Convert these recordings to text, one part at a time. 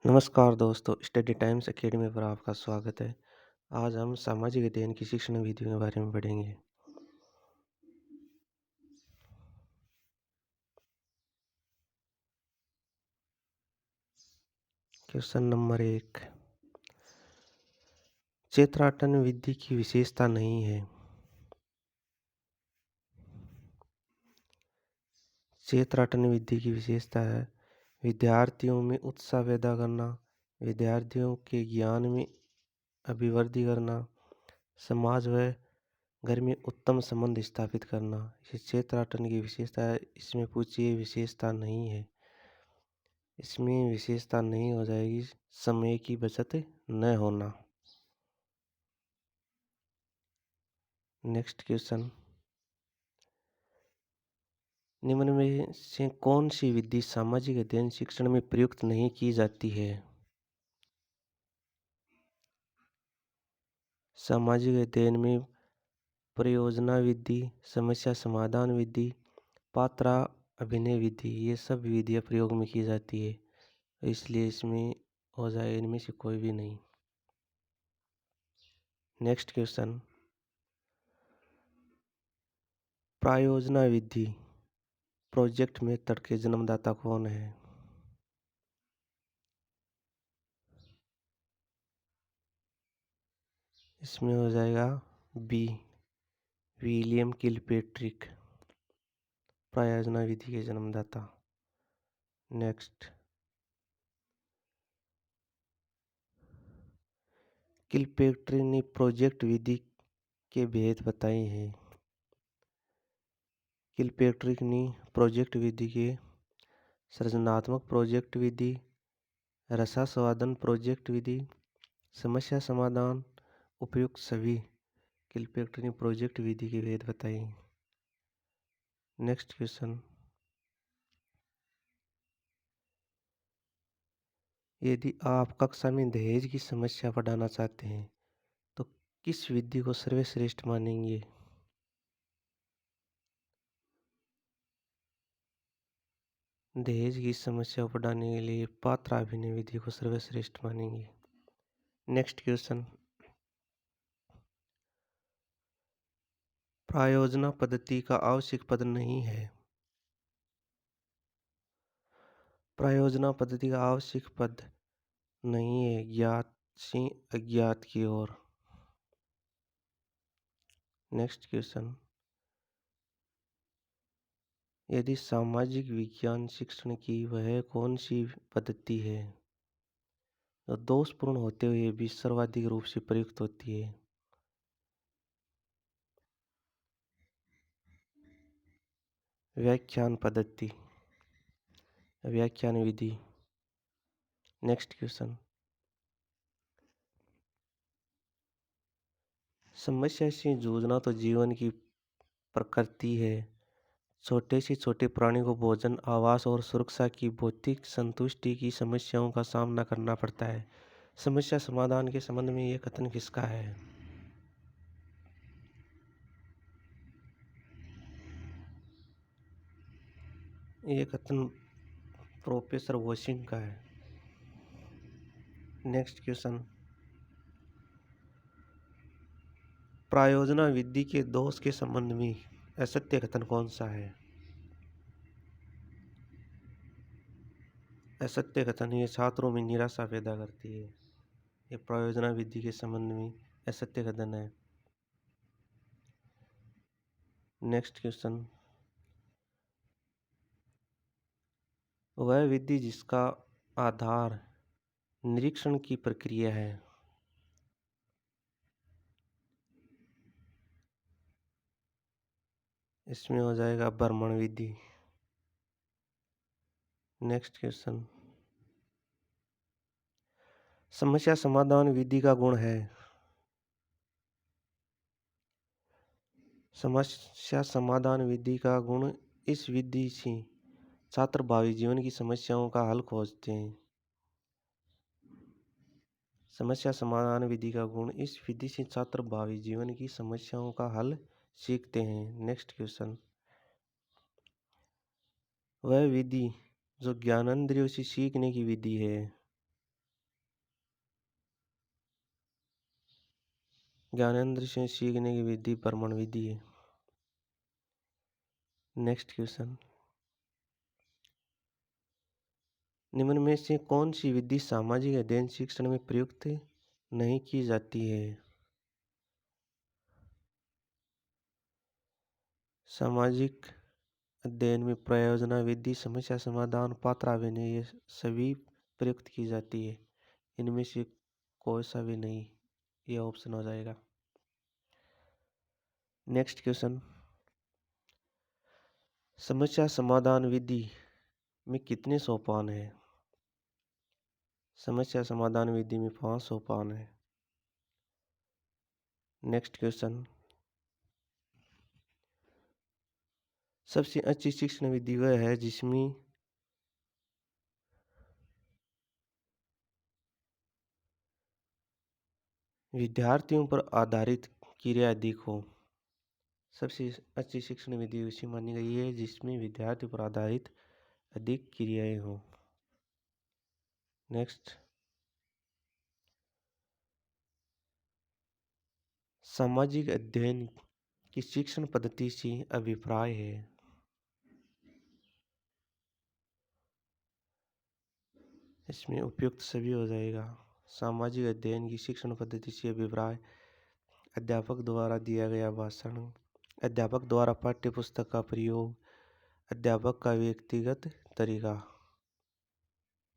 नमस्कार दोस्तों, study times academy पर आपका स्वागत है। आज हम सामाजिक अध्ययन की शिक्षण विधियों के बारे में पढ़ेंगे। Question number 1। क्षेत्राटन विधि की विशेषता नहीं है। क्षेत्राटन विधि की विशेषता है विद्यार्थियों में उत्साह पैदा करना, विद्यार्थियों के ज्ञान में अभिवृद्धि करना, समाज व घर में उत्तम संबंध स्थापित करना। ये क्षेत्राटन की विशेषता है। इसमें पूछिए विशेषता नहीं है। इसमें विशेषता नहीं हो जाएगी समय की बचत न होना। नेक्स्ट क्वेश्चन, निम्न में से कौन सी विधि सामाजिक अध्ययन शिक्षण में प्रयुक्त नहीं की जाती है? सामाजिक अध्ययन में परियोजना विधि, समस्या समाधान विधि, पात्रा अभिनय विधि, ये सब विधियाँ प्रयोग में की जाती है। इसलिए इसमें हो जाए इनमें से कोई भी नहीं। नेक्स्ट क्वेश्चन, प्रायोजना विधि प्रोजेक्ट मेथड के जन्मदाता कौन है? इसमें हो जाएगा बी, विलियम किलपेट्रिक, प्रायोजना विधि के जन्मदाता। नेक्स्ट, किलपेट्रिक ने प्रोजेक्ट विधि के भेद बताए हैं। किलपेट्रिक ने प्रोजेक्ट विधि के सृजनात्मक प्रोजेक्ट विधि, रसास्वादन प्रोजेक्ट विधि, समस्या समाधान, उपयुक्त सभी, किलपेट्रिक ने प्रोजेक्ट विधि के भेद बताए। नेक्स्ट क्वेश्चन, यदि आप कक्षा में दहेज की समस्या पढ़ाना चाहते हैं तो किस विधि को सर्वश्रेष्ठ मानेंगे? दहेज की समस्या को पढ़ाने के लिए पात्रा अभिनय विधि को सर्वश्रेष्ठ मानेंगे। नेक्स्ट क्वेश्चन, प्रायोजना पद्धति का आवश्यक पद नहीं है। प्रायोजना पद्धति का आवश्यक पद नहीं है ज्ञात से अज्ञात की ओर। नेक्स्ट क्वेश्चन, यदि सामाजिक विज्ञान शिक्षण की वह कौन सी पद्धति है जो दोषपूर्ण होते हुए भी सर्वाधिक रूप से प्रयुक्त होती है? व्याख्यान पद्धति, व्याख्यान विधि। नेक्स्ट क्वेश्चन, समस्या से जूझना तो जीवन की प्रकृति है। छोटे से छोटे प्राणी को भोजन, आवास और सुरक्षा की भौतिक संतुष्टि की समस्याओं का सामना करना पड़ता है। समस्या समाधान के संबंध में यह कथन किसका है? ये कथन प्रोफेसर वॉशिंग का है। नेक्स्ट क्वेश्चन, प्रायोजना विधि के दोष के संबंध में असत्य कथन कौन सा है? असत्य कथन ये छात्रों में निराशा पैदा करती है। ये प्रायोजना विधि के संबंध में असत्य कथन है। नेक्स्ट क्वेश्चन, वह विधि जिसका आधार निरीक्षण की प्रक्रिया है। इसमें हो जाएगा भ्रमण विधि। नेक्स्ट क्वेश्चन, समस्या समाधान विधि का गुण है। समस्या समाधान विधि का गुण, इस विधि से छात्र भावी जीवन की समस्याओं का हल खोजते हैं। समस्या समाधान विधि का गुण, इस विधि से छात्र भावी जीवन की समस्याओं का हल सीखते हैं। नेक्स्ट क्वेश्चन, वह विधि जो ज्ञानेंद्रियों से सीखने की विधि है। ज्ञानेंद्र से सीखने की विधि प्रमाण विधि है। नेक्स्ट क्वेश्चन, निम्न में से कौन सी विधि सामाजिक अध्ययन शिक्षण में प्रयुक्त नहीं की जाती है? सामाजिक अध्ययन में प्रयोजना विधि, समस्या समाधान, पात्र अभिनय, ये सभी प्रयुक्त की जाती है। इनमें से कोई सा भी नहीं, ये ऑप्शन हो जाएगा। नेक्स्ट क्वेश्चन, समस्या समाधान विधि में कितने सोपान है? समस्या समाधान विधि में 5 सोपान है। नेक्स्ट क्वेश्चन, सबसे अच्छी शिक्षण विधि वह है जिसमें विद्यार्थियों पर आधारित क्रिया अधिक हो। सबसे अच्छी शिक्षण विधि उसी मानी गई है जिसमें विद्यार्थियों पर आधारित अधिक क्रियाएं हो। नेक्स्ट, सामाजिक अध्ययन की शिक्षण पद्धति से अभिप्राय है। इसमें उपयुक्त सभी हो जाएगा। सामाजिक अध्ययन की शिक्षण पद्धति से अभिप्राय, अध्यापक द्वारा दिया गया भाषण, अध्यापक द्वारा पाठ्य पुस्तक का प्रयोग, अध्यापक का व्यक्तिगत तरीका,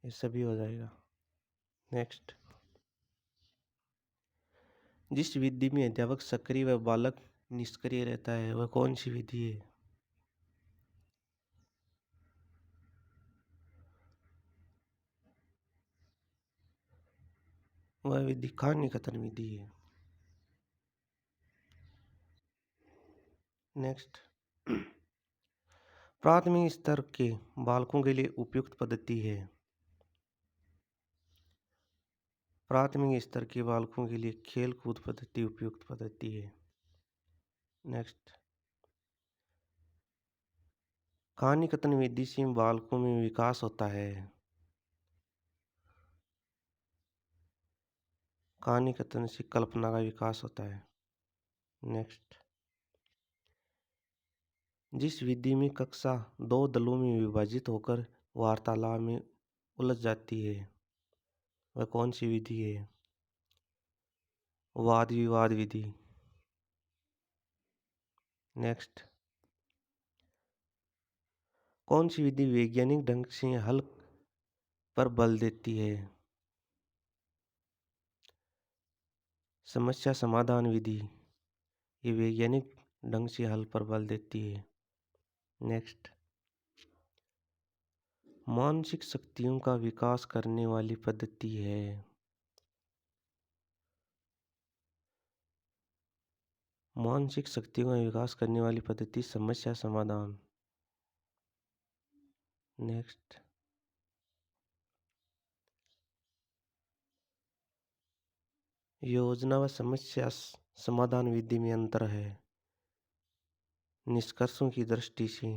ये सभी हो जाएगा। नेक्स्ट, जिस विधि में अध्यापक सक्रिय व बालक निष्क्रिय रहता है वह कौन सी विधि है? वह विधि कहानी कथन विधि है। नेक्स्ट, प्राथमिक स्तर के बालकों के लिए उपयुक्त पद्धति है। प्राथमिक स्तर के बालकों के लिए खेल कूद पद्धति उपयुक्त पद्धति है। नेक्स्ट, कहानी कथन विधि से बालकों में विकास होता है। कहानी कथन से कल्पना का विकास होता है। नेक्स्ट, जिस विधि में कक्षा 2 दलों में विभाजित होकर वार्तालाप में उलझ जाती है वह कौन सी विधि है? वाद विवाद विधि। नेक्स्ट, कौन सी विधि वैज्ञानिक ढंग से हल पर बल देती है? समस्या समाधान विधि, ये वैज्ञानिक ढंग से हल पर बल देती है। नेक्स्ट, मानसिक शक्तियों का विकास करने वाली पद्धति है। मानसिक शक्तियों का विकास करने वाली पद्धति समस्या समाधान। नेक्स्ट, योजना व समस्या समाधान विधि में अंतर है निष्कर्षों की दृष्टि से।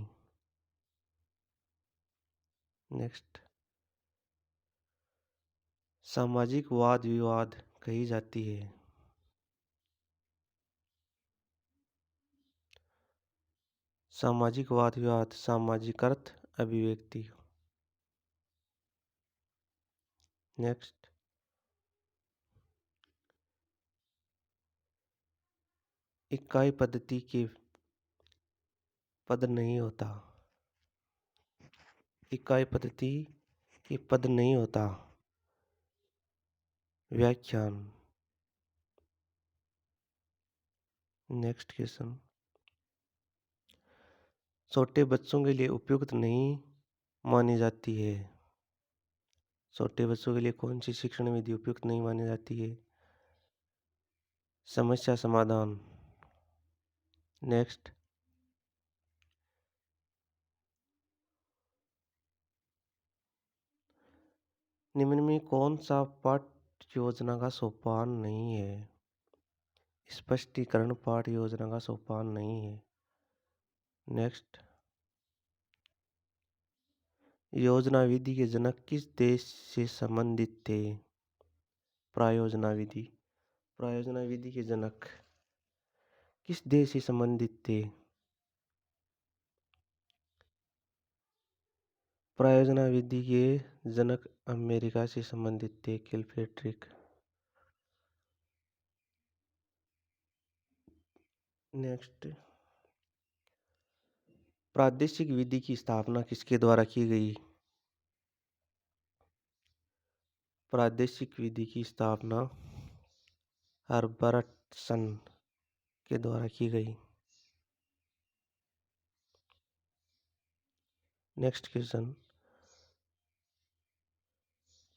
नेक्स्ट, सामाजिक वाद विवाद कही जाती है। सामाजिक वाद विवाद सामाजिक अर्थ अभिव्यक्ति। नेक्स्ट, इकाई पद्धति के पद नहीं होता। इकाई पद्धति के पद नहीं होता। व्याख्यान। नेक्स्ट क्वेश्चन, छोटे बच्चों के लिए उपयुक्त नहीं मानी जाती है। छोटे बच्चों के लिए कौन सी शिक्षण विधि उपयुक्त नहीं मानी जाती है? समस्या समाधान। नेक्स्ट, निम्न में कौन सा पाठ योजना का सोपान नहीं है? स्पष्टीकरण पाठ योजना का सोपान नहीं है। नेक्स्ट, योजना विधि के जनक किस देश से संबंधित थे? प्रायोजना विधि, प्रायोजना विधि के जनक किस देश से संबंधित थे? प्रायोजना विधि के जनक अमेरिका से संबंधित थे, किलपेट्रिक। नेक्स्ट, प्रादेशिक विधि की स्थापना किसके द्वारा की गई? प्रादेशिक विधि की स्थापना हर्बर्टसन के द्वारा की गई। नेक्स्ट क्वेश्चन,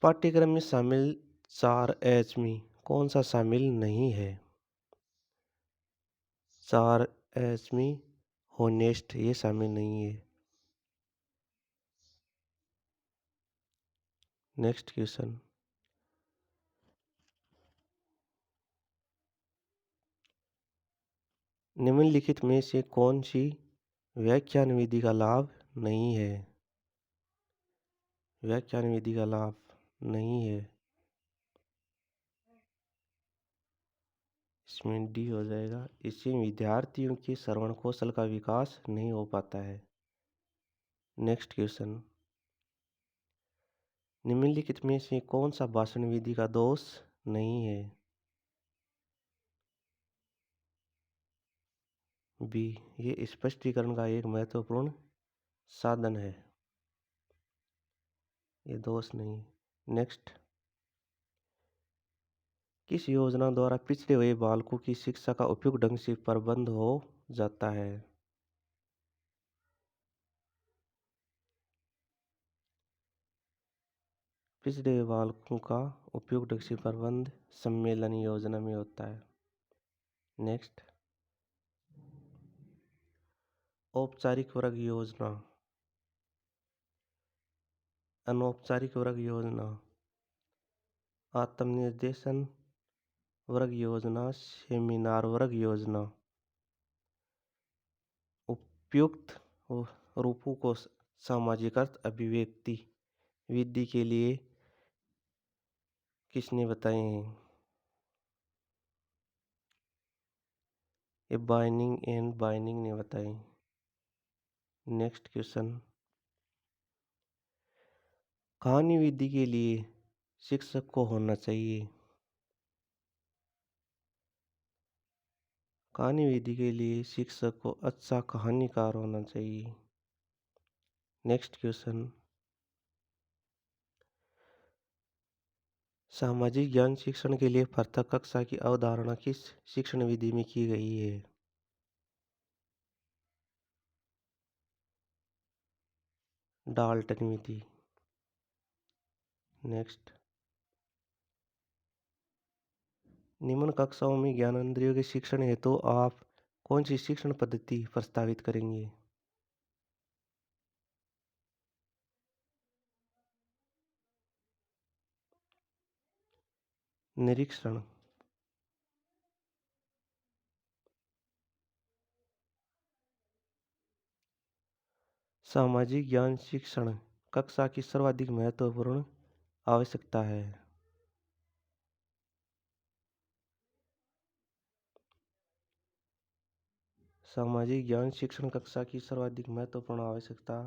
पाठ्यक्रम में शामिल 4 H में कौन सा शामिल नहीं है? 4 H में होनेस्ट ये शामिल नहीं है। नेक्स्ट क्वेश्चन, निम्नलिखित में से कौन सी व्याख्यान विधि का लाभ नहीं है? व्याख्यान विधि का लाभ नहीं है, इसमें डी हो जाएगा। इससे विद्यार्थियों के श्रवण कौशल का विकास नहीं हो पाता है। नेक्स्ट क्वेश्चन, निम्नलिखित में से कौन सा भाषण विधि का दोष नहीं है? बी, ये स्पष्टीकरण का एक महत्वपूर्ण साधन है, ये दोष नहीं। नेक्स्ट, किस योजना द्वारा पिछड़े हुए बालकों की शिक्षा का उपयुक्त ढंग से प्रबंध हो जाता है? पिछड़े हुए बालकों का उपयुक्त ढंग से प्रबंध सम्मेलन योजना में होता है। नेक्स्ट, औपचारिक वर्ग योजना, अनौपचारिक वर्ग योजना, आत्मनिर्देशन वर्ग योजना, सेमिनार वर्ग योजना, उपयुक्त रूपों को सामाजिक अभिव्यक्ति विधि के लिए किसने बताए हैं? ये बाइनिंग एंड बाइनिंग ने बताए। नेक्स्ट क्वेश्चन, कहानी विधि के लिए शिक्षक को होना चाहिए? कहानी विधि के लिए शिक्षक को अच्छा कहानीकार होना चाहिए। नेक्स्ट क्वेश्चन, सामाजिक ज्ञान शिक्षण के लिए पृथक कक्षा की अवधारणा किस शिक्षण विधि में की गई है? डाल्टन विधि। नेक्स्ट, निम्न कक्षाओं में ज्ञानेंद्रियों के शिक्षण हेतु आप कौन सी शिक्षण पद्धति प्रस्तावित करेंगे? निरीक्षण। सामाजिक ज्ञान शिक्षण कक्षा की सर्वाधिक महत्वपूर्ण आवश्यकता है। सामाजिक ज्ञान शिक्षण कक्षा की सर्वाधिक महत्वपूर्ण आवश्यकता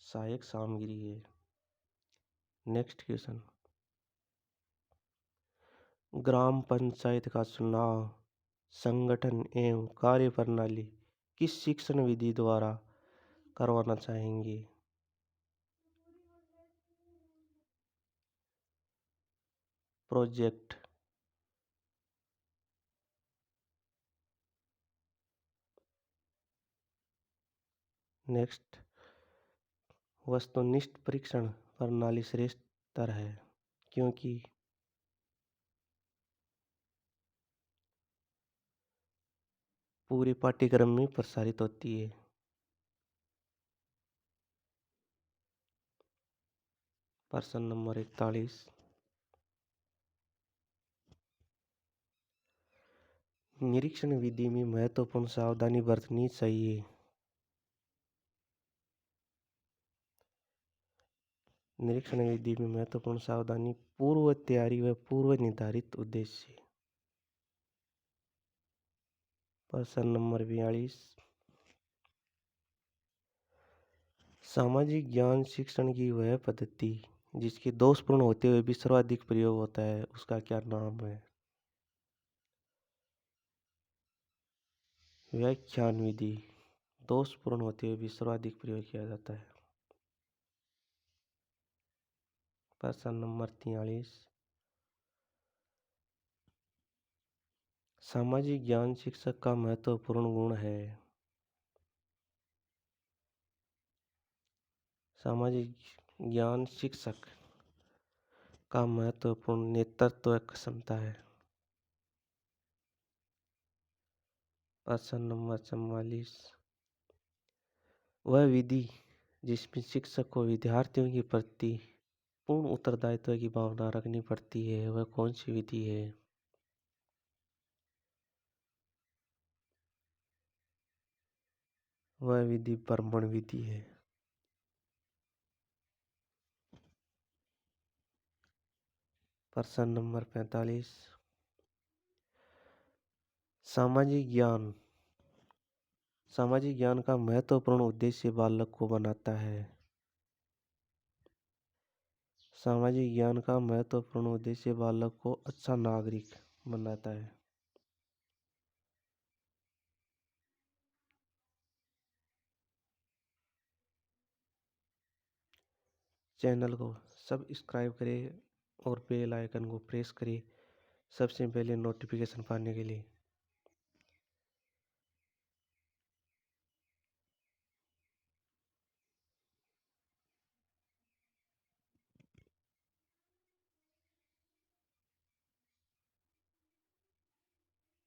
सहायक सामग्री है। नेक्स्ट क्वेश्चन, ग्राम पंचायत का चुनाव संगठन एवं कार्यप्रणाली किस शिक्षण विधि द्वारा करवाना चाहेंगे? प्रोजेक्ट। नेक्स्ट, वस्तुनिष्ठ परीक्षण प्रणाली श्रेष्ठ है क्योंकि पूरे पाठ्यक्रम में प्रसारित होती है। प्रश्न नंबर 41, निरीक्षण विधि में महत्वपूर्ण सावधानी बरतनी चाहिए। निरीक्षण विधि में महत्वपूर्ण सावधानी पूर्व तैयारी व पूर्व निर्धारित उद्देश्य। प्रश्न नंबर 42। सामाजिक ज्ञान शिक्षण की वह पद्धति जिसके दोषपूर्ण होते हुए भी सर्वाधिक प्रयोग होता है, उसका क्या नाम है? व्याख्यान विधि। दोषपूर्ण होते हुए भी सर्वाधिक प्रयोग किया जाता है। प्रश्न नंबर 43। सामाजिक ज्ञान शिक्षक का महत्वपूर्ण गुण है। सामाजिक ज्ञान शिक्षक का महत्वपूर्ण नेतृत्व क्षमता है। प्रश्न नंबर 44। वह विधि जिसमें शिक्षक को विद्यार्थियों के प्रति पूर्ण उत्तरदायित्व की भावना रखनी पड़ती है, वह कौन सी विधि है? वह विधि ब्राह्मण विधि है। प्रश्न नंबर 45। सामाजिक ज्ञान का महत्वपूर्ण उद्देश्य बालक को बनाता है। सामाजिक ज्ञान का महत्वपूर्ण उद्देश्य बालक को अच्छा नागरिक बनाता है। चैनल को सब्सक्राइब करें और बेल आइकन को प्रेस करें सबसे पहले नोटिफिकेशन पाने के लिए।